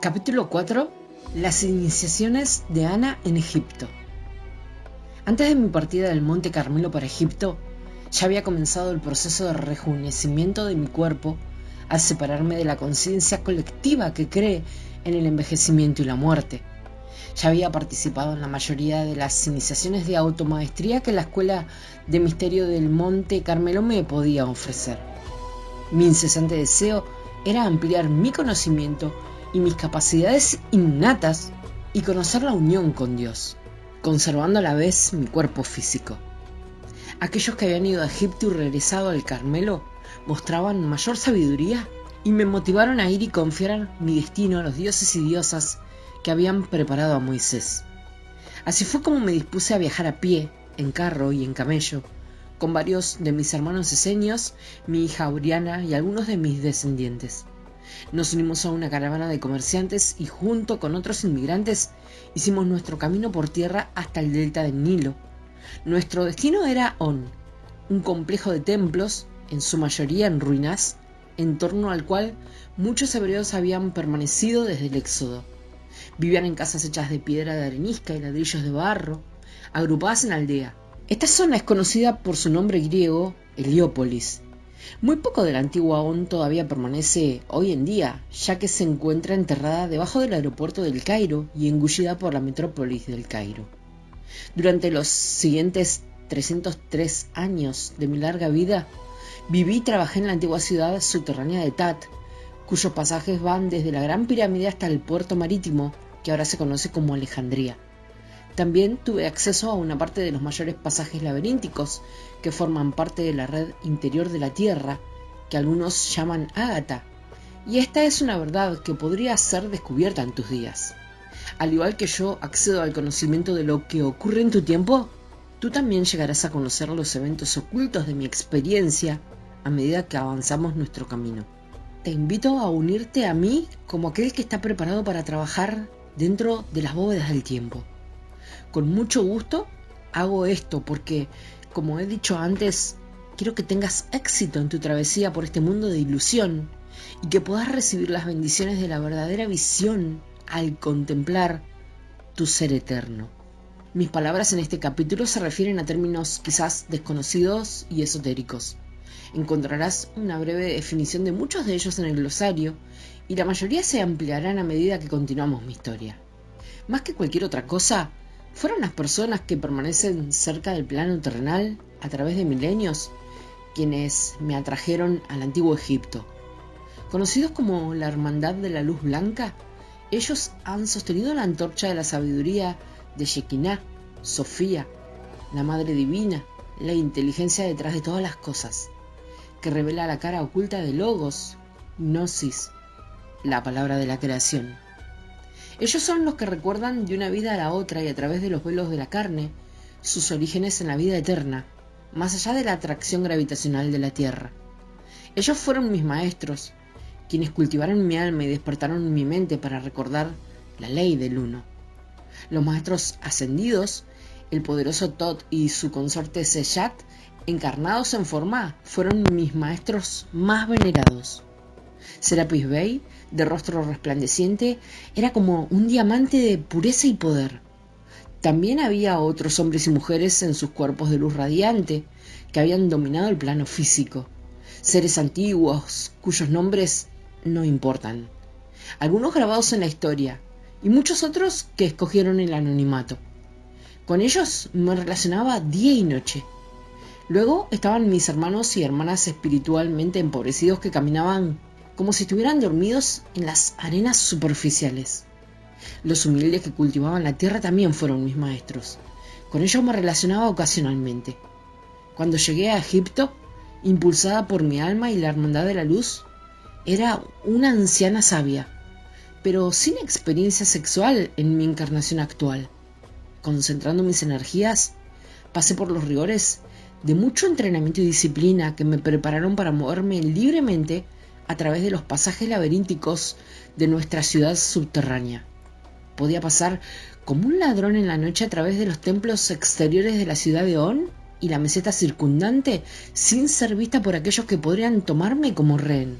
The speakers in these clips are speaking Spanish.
Capítulo 4. Las iniciaciones de Ana en Egipto. Antes de mi partida del Monte Carmelo para Egipto, ya había comenzado el proceso de rejuvenecimiento de mi cuerpo al separarme de la conciencia colectiva que cree en el envejecimiento y la muerte. Ya había participado en la mayoría de las iniciaciones de automaestría que la Escuela de Misterio del Monte Carmelo me podía ofrecer. Mi incesante deseo era ampliar mi conocimiento y mis capacidades innatas y conocer la unión con Dios, conservando a la vez mi cuerpo físico. Aquellos que habían ido a Egipto y regresado al Carmelo mostraban mayor sabiduría y me motivaron a ir y confiar mi destino a los dioses y diosas que habían preparado a Moisés. Así fue como me dispuse a viajar a pie, en carro y en camello, con varios de mis hermanos esenios, mi hija Auriana y algunos de mis descendientes. Nos unimos a una caravana de comerciantes y junto con otros inmigrantes hicimos nuestro camino por tierra hasta el delta del Nilo. Nuestro destino era On, un complejo de templos, en su mayoría en ruinas, en torno al cual muchos hebreos habían permanecido desde el Éxodo. Vivían en casas hechas de piedra de arenisca y ladrillos de barro, agrupadas en aldea. Esta zona es conocida por su nombre griego, Heliópolis. Muy poco de la antigua On todavía permanece hoy en día, ya que se encuentra enterrada debajo del aeropuerto del Cairo y engullida por la metrópolis del Cairo. Durante los siguientes 303 años de mi larga vida, viví y trabajé en la antigua ciudad subterránea de Tat, cuyos pasajes van desde la Gran Pirámide hasta el puerto marítimo, que ahora se conoce como Alejandría. También tuve acceso a una parte de los mayores pasajes laberínticos que forman parte de la red interior de la Tierra, que algunos llaman Ágata, y esta es una verdad que podría ser descubierta en tus días. Al igual que yo accedo al conocimiento de lo que ocurre en tu tiempo, tú también llegarás a conocer los eventos ocultos de mi experiencia a medida que avanzamos nuestro camino. Te invito a unirte a mí como aquel que está preparado para trabajar dentro de las bóvedas del tiempo. Con mucho gusto hago esto porque, como he dicho antes, quiero que tengas éxito en tu travesía por este mundo de ilusión y que puedas recibir las bendiciones de la verdadera visión al contemplar tu ser eterno. Mis palabras en este capítulo se refieren a términos quizás desconocidos y esotéricos. Encontrarás una breve definición de muchos de ellos en el glosario y la mayoría se ampliarán a medida que continuamos mi historia. Más que cualquier otra cosa, fueron las personas que permanecen cerca del plano terrenal a través de milenios quienes me atrajeron al antiguo Egipto. Conocidos como la Hermandad de la Luz Blanca, ellos han sostenido la antorcha de la sabiduría de Shekinah, Sofía, la Madre Divina, la inteligencia detrás de todas las cosas, que revela la cara oculta de Logos, Gnosis, la palabra de la creación. Ellos son los que recuerdan de una vida a la otra y a través de los velos de la carne, sus orígenes en la vida eterna, más allá de la atracción gravitacional de la Tierra. Ellos fueron mis maestros, quienes cultivaron mi alma y despertaron mi mente para recordar la ley del uno. Los maestros ascendidos, el poderoso Tot y su consorte Seyat, encarnados en forma, fueron mis maestros más venerados. Serapis Bey, de rostro resplandeciente, era como un diamante de pureza y poder. También había otros hombres y mujeres en sus cuerpos de luz radiante que habían dominado el plano físico, seres antiguos cuyos nombres no importan, algunos grabados en la historia y muchos otros que escogieron el anonimato. Con ellos me relacionaba día y noche. Luego estaban mis hermanos y hermanas espiritualmente empobrecidos que caminaban como si estuvieran dormidos en las arenas superficiales. Los humildes que cultivaban la tierra también fueron mis maestros. Con ellos me relacionaba ocasionalmente. Cuando llegué a Egipto, impulsada por mi alma y la hermandad de la luz, era una anciana sabia, pero sin experiencia sexual en mi encarnación actual. Concentrando mis energías, pasé por los rigores de mucho entrenamiento y disciplina que me prepararon para moverme libremente a través de los pasajes laberínticos de nuestra ciudad subterránea. Podía pasar como un ladrón en la noche a través de los templos exteriores de la ciudad de On y la meseta circundante sin ser vista por aquellos que podrían tomarme como rehén.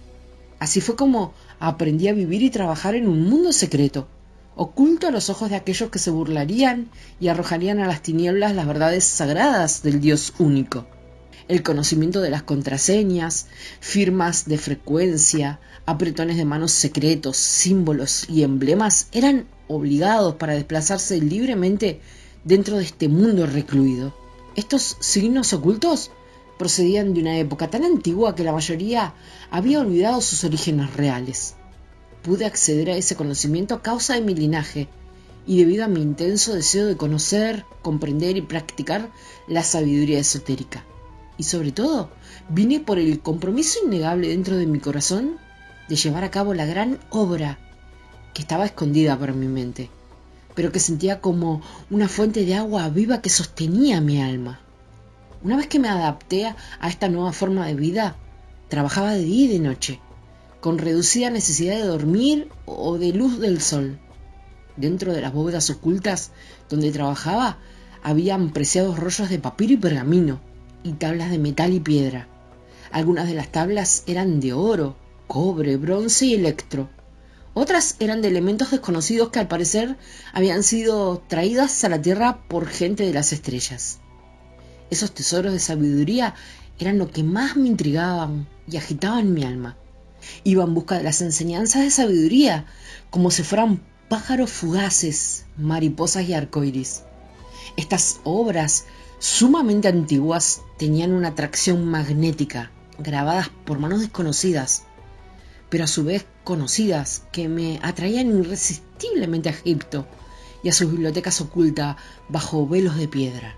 Así fue como aprendí a vivir y trabajar en un mundo secreto, oculto a los ojos de aquellos que se burlarían y arrojarían a las tinieblas las verdades sagradas del Dios único. El conocimiento de las contraseñas, firmas de frecuencia, apretones de manos secretos, símbolos y emblemas eran obligados para desplazarse libremente dentro de este mundo recluido. Estos signos ocultos procedían de una época tan antigua que la mayoría había olvidado sus orígenes reales. Pude acceder a ese conocimiento a causa de mi linaje y debido a mi intenso deseo de conocer, comprender y practicar la sabiduría esotérica. Y sobre todo, vine por el compromiso innegable dentro de mi corazón de llevar a cabo la gran obra que estaba escondida por mi mente, pero que sentía como una fuente de agua viva que sostenía mi alma. Una vez que me adapté a esta nueva forma de vida, trabajaba de día y de noche, con reducida necesidad de dormir o de luz del sol. Dentro de las bóvedas ocultas donde trabajaba, habían preciados rollos de papiro y pergamino, y tablas de metal y piedra. Algunas de las tablas eran de oro, cobre, bronce y electro. Otras eran de elementos desconocidos que al parecer habían sido traídas a la tierra por gente de las estrellas. Esos tesoros de sabiduría eran lo que más me intrigaban y agitaban mi alma. Iba en busca de las enseñanzas de sabiduría, como si fueran pájaros fugaces, mariposas y arcoíris. Estas obras sumamente antiguas tenían una atracción magnética, grabadas por manos desconocidas, pero a su vez conocidas, que me atraían irresistiblemente a Egipto y a sus bibliotecas ocultas bajo velos de piedra.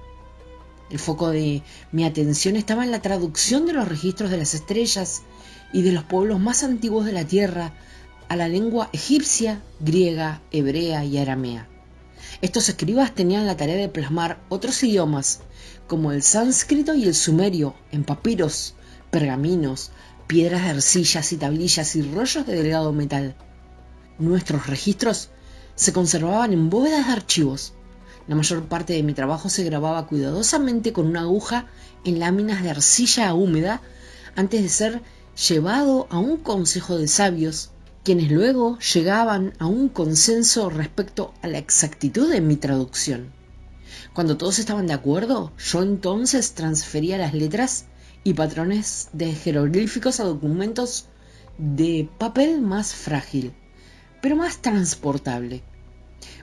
El foco de mi atención estaba en la traducción de los registros de las estrellas y de los pueblos más antiguos de la tierra a la lengua egipcia, griega, hebrea y aramea. Estos escribas tenían la tarea de plasmar otros idiomas, como el sánscrito y el sumerio, en papiros, pergaminos, piedras de arcillas y tablillas y rollos de delgado metal. Nuestros registros se conservaban en bóvedas de archivos. La mayor parte de mi trabajo se grababa cuidadosamente con una aguja en láminas de arcilla húmeda antes de ser llevado a un consejo de sabios, quienes luego llegaban a un consenso respecto a la exactitud de mi traducción. Cuando todos estaban de acuerdo, yo entonces transfería las letras y patrones de jeroglíficos a documentos de papel más frágil, pero más transportable.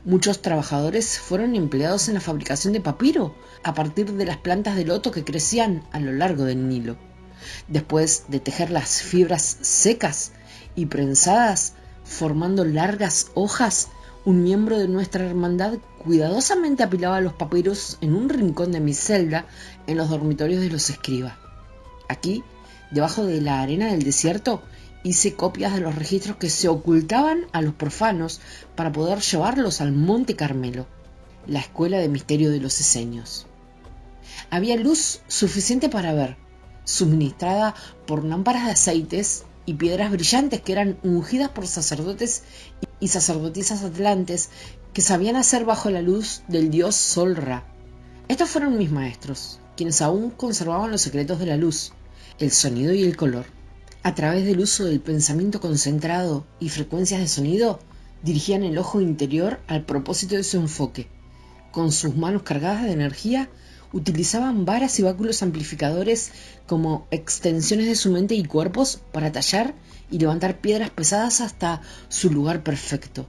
Muchos trabajadores fueron empleados en la fabricación de papiro a partir de las plantas de loto que crecían a lo largo del Nilo. Después de tejer las fibras secas y prensadas, formando largas hojas, un miembro de nuestra hermandad cuidadosamente apilaba los papiros en un rincón de mi celda en los dormitorios de los escribas. Aquí, debajo de la arena del desierto, hice copias de los registros que se ocultaban a los profanos para poder llevarlos al Monte Carmelo, la escuela de misterio de los esenios. Había luz suficiente para ver, suministrada por lámparas de aceites y piedras brillantes que eran ungidas por sacerdotes y sacerdotisas atlantes que sabían hacer bajo la luz del dios Sol Ra. Estos fueron mis maestros, quienes aún conservaban los secretos de la luz, el sonido y el color. A través del uso del pensamiento concentrado y frecuencias de sonido, dirigían el ojo interior al propósito de su enfoque. Con sus manos cargadas de energía, utilizaban varas y báculos amplificadores como extensiones de su mente y cuerpos para tallar y levantar piedras pesadas hasta su lugar perfecto.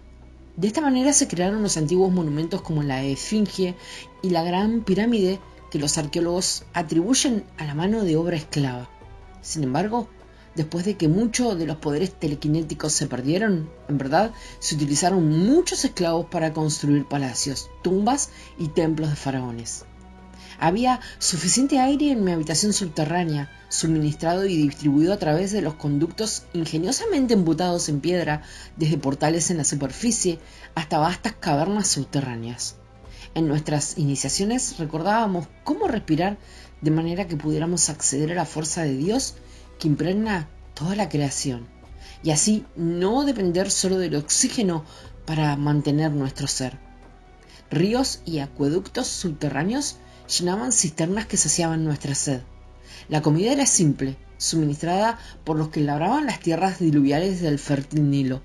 De esta manera se crearon los antiguos monumentos como la Esfinge y la Gran Pirámide que los arqueólogos atribuyen a la mano de obra esclava. Sin embargo, después de que muchos de los poderes telequinéticos se perdieron, en verdad se utilizaron muchos esclavos para construir palacios, tumbas y templos de faraones. Había suficiente aire en mi habitación subterránea, suministrado y distribuido a través de los conductos ingeniosamente embutados en piedra, desde portales en la superficie hasta vastas cavernas subterráneas. En nuestras iniciaciones recordábamos cómo respirar de manera que pudiéramos acceder a la fuerza de Dios que impregna toda la creación, y así no depender solo del oxígeno para mantener nuestro ser. Ríos y acueductos subterráneos llenaban cisternas que saciaban nuestra sed. La comida era simple, suministrada por los que labraban las tierras diluviales del fértil Nilo.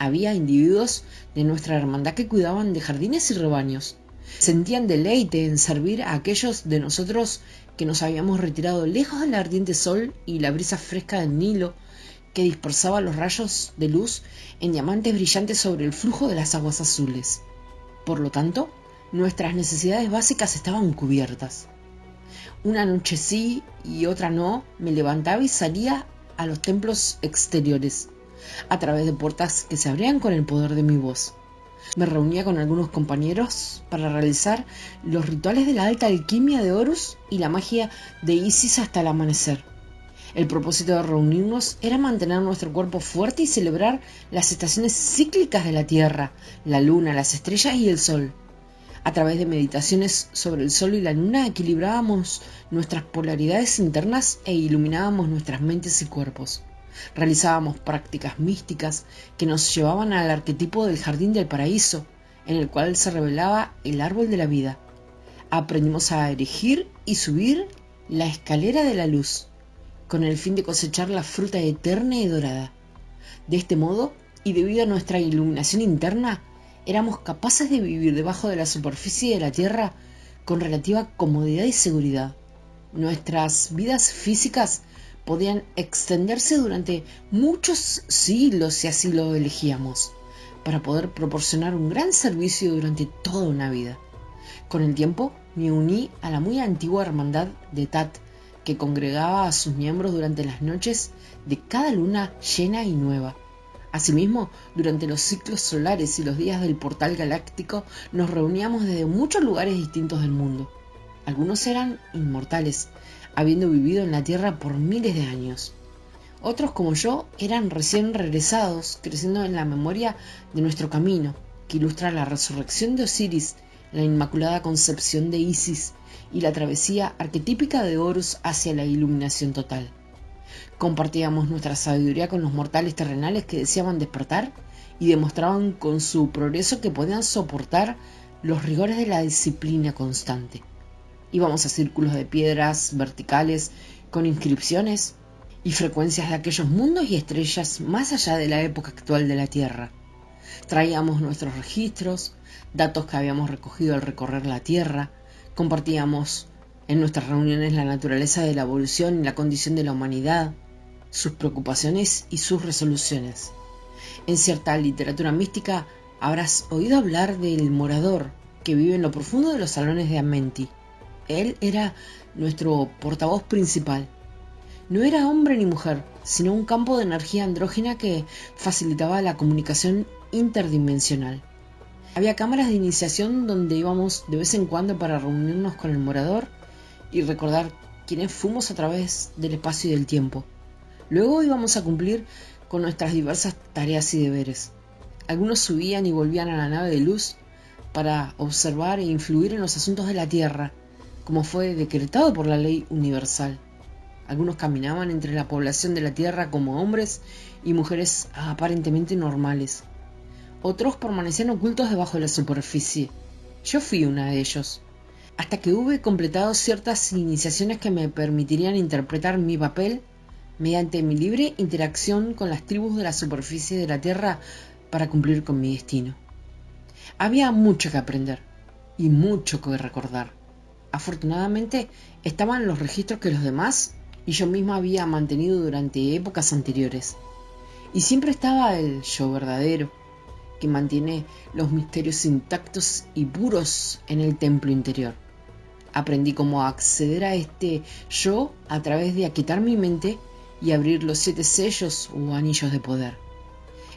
Había individuos de nuestra hermandad que cuidaban de jardines y rebaños. Sentían deleite en servir a aquellos de nosotros que nos habíamos retirado lejos del ardiente sol y la brisa fresca del Nilo, que dispersaba los rayos de luz en diamantes brillantes sobre el flujo de las aguas azules. Por lo tanto, nuestras necesidades básicas estaban cubiertas. Una noche sí y otra no, me levantaba y salía a los templos exteriores, a través de puertas que se abrían con el poder de mi voz. Me reunía con algunos compañeros para realizar los rituales de la alta alquimia de Horus y la magia de Isis hasta el amanecer. El propósito de reunirnos era mantener nuestro cuerpo fuerte y celebrar las estaciones cíclicas de la Tierra, la Luna, las estrellas y el Sol. A través de meditaciones sobre el Sol y la Luna equilibrábamos nuestras polaridades internas e iluminábamos nuestras mentes y cuerpos. Realizábamos prácticas místicas que nos llevaban al arquetipo del jardín del paraíso, en el cual se revelaba el árbol de la vida. Aprendimos a erigir y subir la escalera de la luz, con el fin de cosechar la fruta eterna y dorada. De este modo, y debido a nuestra iluminación interna, éramos capaces de vivir debajo de la superficie de la Tierra con relativa comodidad y seguridad. Nuestras vidas físicas podían extenderse durante muchos siglos si así lo elegíamos, para poder proporcionar un gran servicio durante toda una vida. Con el tiempo me uní a la muy antigua hermandad de Tat, que congregaba a sus miembros durante las noches de cada luna llena y nueva. Asimismo, durante los ciclos solares y los días del portal galáctico, nos reuníamos desde muchos lugares distintos del mundo. Algunos eran inmortales, habiendo vivido en la Tierra por miles de años. Otros, como yo, eran recién regresados, creciendo en la memoria de nuestro camino, que ilustra la resurrección de Osiris, la inmaculada concepción de Isis y la travesía arquetípica de Horus hacia la iluminación total. Compartíamos nuestra sabiduría con los mortales terrenales que deseaban despertar y demostraban con su progreso que podían soportar los rigores de la disciplina constante. Íbamos a círculos de piedras verticales con inscripciones y frecuencias de aquellos mundos y estrellas más allá de la época actual de la Tierra. Traíamos nuestros registros, datos que habíamos recogido al recorrer la Tierra, compartíamos en nuestras reuniones la naturaleza de la evolución y la condición de la humanidad, sus preocupaciones y sus resoluciones. En cierta literatura mística habrás oído hablar del morador que vive en lo profundo de los salones de Amenti. Él era nuestro portavoz principal. No era hombre ni mujer, sino un campo de energía andrógina que facilitaba la comunicación interdimensional. Había cámaras de iniciación donde íbamos de vez en cuando para reunirnos con el morador y recordar quiénes fuimos a través del espacio y del tiempo. Luego íbamos a cumplir con nuestras diversas tareas y deberes. Algunos subían y volvían a la nave de luz para observar e influir en los asuntos de la Tierra, como fue decretado por la ley universal. Algunos caminaban entre la población de la Tierra como hombres y mujeres aparentemente normales. Otros permanecían ocultos debajo de la superficie. Yo fui una de ellos, hasta que hube completado ciertas iniciaciones que me permitirían interpretar mi papel mediante mi libre interacción con las tribus de la superficie de la Tierra para cumplir con mi destino. Había mucho que aprender y mucho que recordar. Afortunadamente estaban los registros que los demás y yo misma había mantenido durante épocas anteriores. Y siempre estaba el yo verdadero, que mantiene los misterios intactos y puros en el templo interior. Aprendí cómo acceder a este yo a través de aquietar mi mente y abrir los 7 sellos o anillos de poder.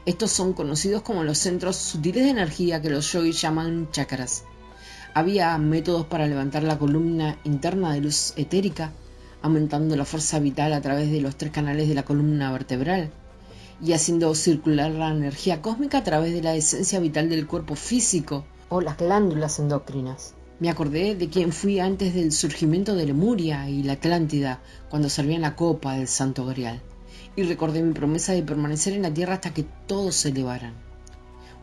Estos son conocidos como los centros sutiles de energía que los yogis llaman chakras. Había métodos para levantar la columna interna de luz etérica, aumentando la fuerza vital a través de los 3 canales de la columna vertebral y haciendo circular la energía cósmica a través de la esencia vital del cuerpo físico o las glándulas endócrinas. Me acordé de quién fui antes del surgimiento de Lemuria y la Atlántida, cuando servía en la copa del Santo Grial, y recordé mi promesa de permanecer en la Tierra hasta que todos se elevaran.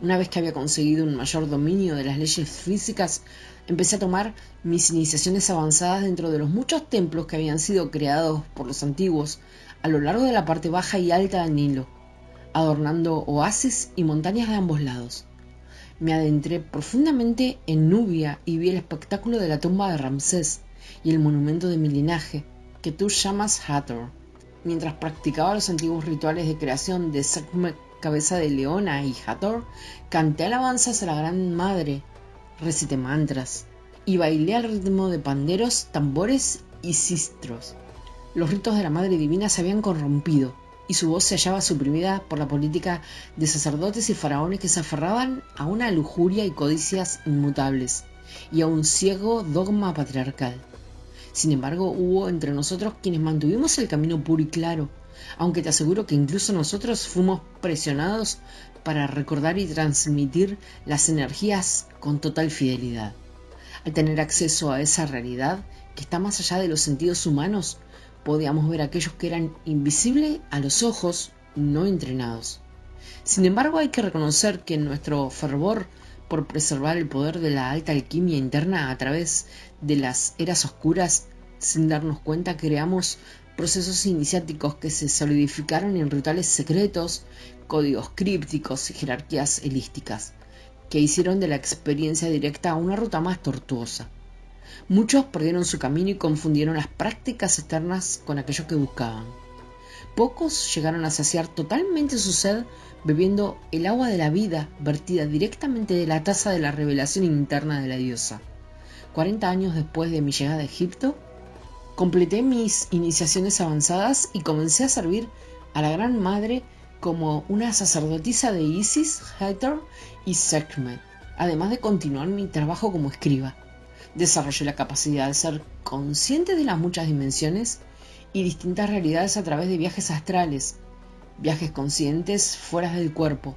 Una vez que había conseguido un mayor dominio de las leyes físicas, empecé a tomar mis iniciaciones avanzadas dentro de los muchos templos que habían sido creados por los antiguos a lo largo de la parte baja y alta del Nilo, adornando oasis y montañas de ambos lados. Me adentré profundamente en Nubia y vi el espectáculo de la tumba de Ramsés y el monumento de mi linaje, que tú llamas Hathor. Mientras practicaba los antiguos rituales de creación de Sekhmet, cabeza de leona, y Hathor, canté alabanzas a la Gran Madre, recité mantras y bailé al ritmo de panderos, tambores y sistros. Los ritos de la Madre Divina se habían corrompido y su voz se hallaba suprimida por la política de sacerdotes y faraones que se aferraban a una lujuria y codicias inmutables y a un ciego dogma patriarcal. Sin embargo, hubo entre nosotros quienes mantuvimos el camino puro y claro, aunque te aseguro que incluso nosotros fuimos presionados para recordar y transmitir las energías con total fidelidad. Al tener acceso a esa realidad que está más allá de los sentidos humanos, podíamos ver aquellos que eran invisibles a los ojos no entrenados. Sin embargo, hay que reconocer que nuestro fervor por preservar el poder de la alta alquimia interna a través de las eras oscuras, sin darnos cuenta, creamos procesos iniciáticos que se solidificaron en rituales secretos, códigos crípticos y jerarquías helísticas, que hicieron de la experiencia directa una ruta más tortuosa. Muchos perdieron su camino y confundieron las prácticas externas con aquello que buscaban. Pocos llegaron a saciar totalmente su sed bebiendo el agua de la vida vertida directamente de la taza de la revelación interna de la diosa. 40 años después de mi llegada a Egipto, completé mis iniciaciones avanzadas y comencé a servir a la Gran Madre como una sacerdotisa de Isis, Hathor y Sekhmet, además de continuar mi trabajo como escriba. Desarrollé la capacidad de ser consciente de las muchas dimensiones y distintas realidades a través de viajes astrales, viajes conscientes fuera del cuerpo,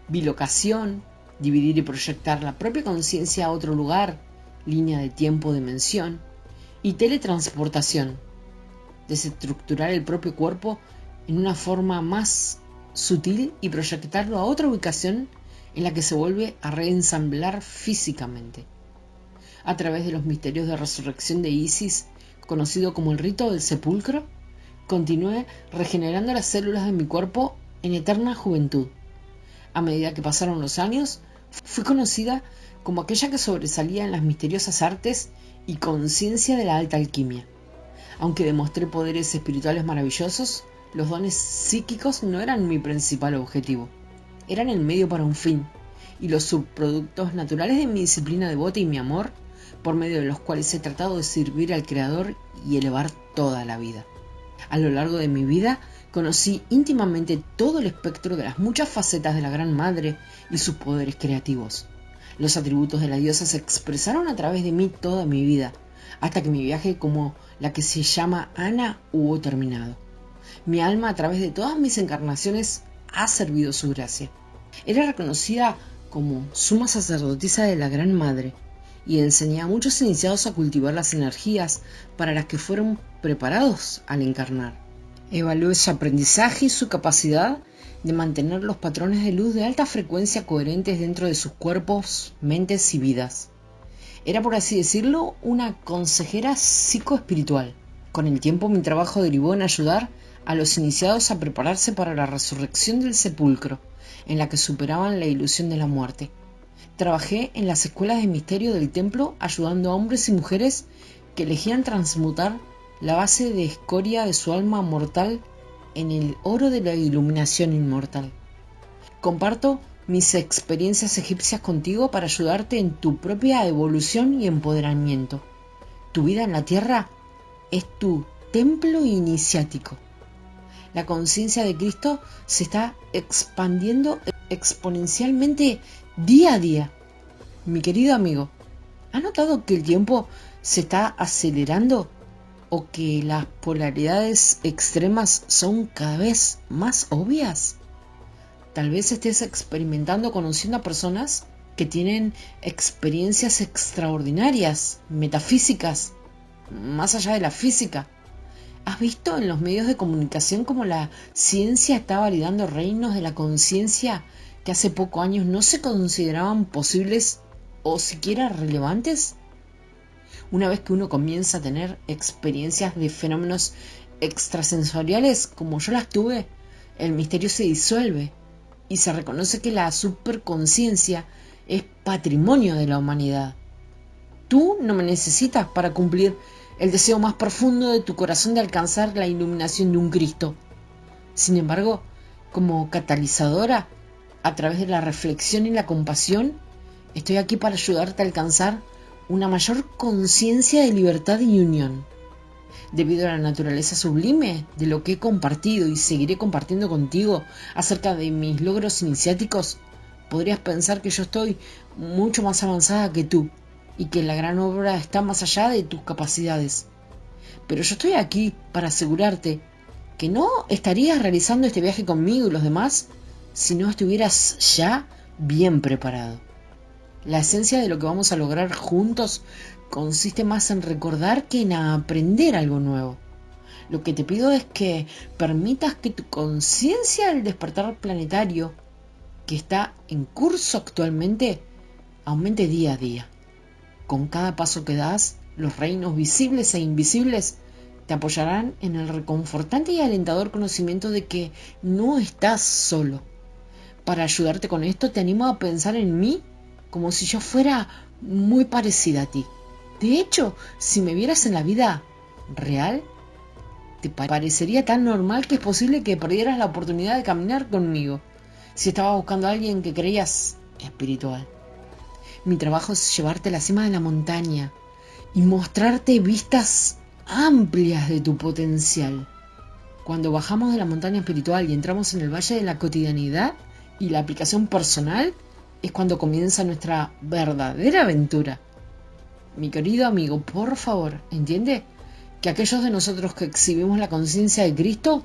bilocación, dividir y proyectar la propia conciencia a otro lugar, línea de tiempo, dimensión, y teletransportación, desestructurar el propio cuerpo en una forma más sutil y proyectarlo a otra ubicación en la que se vuelve a reensamblar físicamente. A través de los misterios de resurrección de Isis, conocido como el rito del sepulcro, continué regenerando las células de mi cuerpo en eterna juventud. A medida que pasaron los años, fui conocida como aquella que sobresalía en las misteriosas artes y conciencia de la alta alquimia. Aunque demostré poderes espirituales maravillosos, los dones psíquicos no eran mi principal objetivo. Eran el medio para un fin, y los subproductos naturales de mi disciplina devota y mi amor, por medio de los cuales he tratado de servir al Creador y elevar toda la vida. A lo largo de mi vida, conocí íntimamente todo el espectro de las muchas facetas de la Gran Madre y sus poderes creativos. Los atributos de la diosa se expresaron a través de mí toda mi vida, hasta que mi viaje como la que se llama Ana hubo terminado. Mi alma, a través de todas mis encarnaciones, ha servido su gracia. Era reconocida como suma sacerdotisa de la Gran Madre y enseñé a muchos iniciados a cultivar las energías para las que fueron preparados al encarnar. Evalué su aprendizaje y su capacidad de mantener los patrones de luz de alta frecuencia coherentes dentro de sus cuerpos, mentes y vidas. Era, por así decirlo, una consejera psicoespiritual. Con el tiempo, mi trabajo derivó en ayudar a los iniciados a prepararse para la resurrección del sepulcro, en la que superaban la ilusión de la muerte. Trabajé en las escuelas de misterio del templo ayudando a hombres y mujeres que elegían transmutar la base de escoria de su alma mortal en el oro de la iluminación inmortal. Comparto mis experiencias egipcias contigo para ayudarte en tu propia evolución y empoderamiento. Tu vida en la tierra es tu templo iniciático. La conciencia de Cristo se está expandiendo exponencialmente día a día. Mi querido amigo, ¿has notado que el tiempo se está acelerando o que las polaridades extremas son cada vez más obvias? Tal vez estés experimentando conociendo a personas que tienen experiencias extraordinarias, metafísicas, más allá de la física. ¿Has visto en los medios de comunicación cómo la ciencia está validando reinos de la conciencia que hace pocos años no se consideraban posibles o siquiera relevantes? Una vez que uno comienza a tener experiencias de fenómenos extrasensoriales como yo las tuve, el misterio se disuelve y se reconoce que la superconciencia es patrimonio de la humanidad. Tú no me necesitas para cumplir el deseo más profundo de tu corazón de alcanzar la iluminación de un Cristo. Sin embargo, como catalizadora, a través de la reflexión y la compasión, estoy aquí para ayudarte a alcanzar una mayor conciencia de libertad y unión. Debido a la naturaleza sublime de lo que he compartido y seguiré compartiendo contigo acerca de mis logros iniciáticos, podrías pensar que yo estoy mucho más avanzada que tú y que la gran obra está más allá de tus capacidades. Pero yo estoy aquí para asegurarte que no estarías realizando este viaje conmigo y los demás si no estuvieras ya bien preparado. La esencia de lo que vamos a lograr juntos consiste más en recordar que en aprender algo nuevo. Lo que te pido es que permitas que tu conciencia del despertar planetario, que está en curso actualmente, aumente día a día. Con cada paso que das, los reinos visibles e invisibles te apoyarán en el reconfortante y alentador conocimiento de que no estás solo. Para ayudarte con esto, te animo a pensar en mí como si yo fuera muy parecida a ti. De hecho, si me vieras en la vida real, te parecería tan normal que es posible que perdieras la oportunidad de caminar conmigo si estabas buscando a alguien que creías espiritual. Mi trabajo es llevarte a la cima de la montaña y mostrarte vistas amplias de tu potencial. Cuando bajamos de la montaña espiritual y entramos en el valle de la cotidianidad y la aplicación personal, es cuando comienza nuestra verdadera aventura. Mi querido amigo, por favor, entiende que aquellos de nosotros que exhibimos la conciencia de Cristo,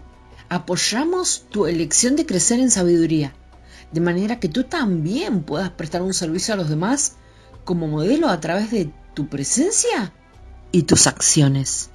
apoyamos tu elección de crecer en sabiduría, de manera que tú también puedas prestar un servicio a los demás como modelo a través de tu presencia y tus acciones.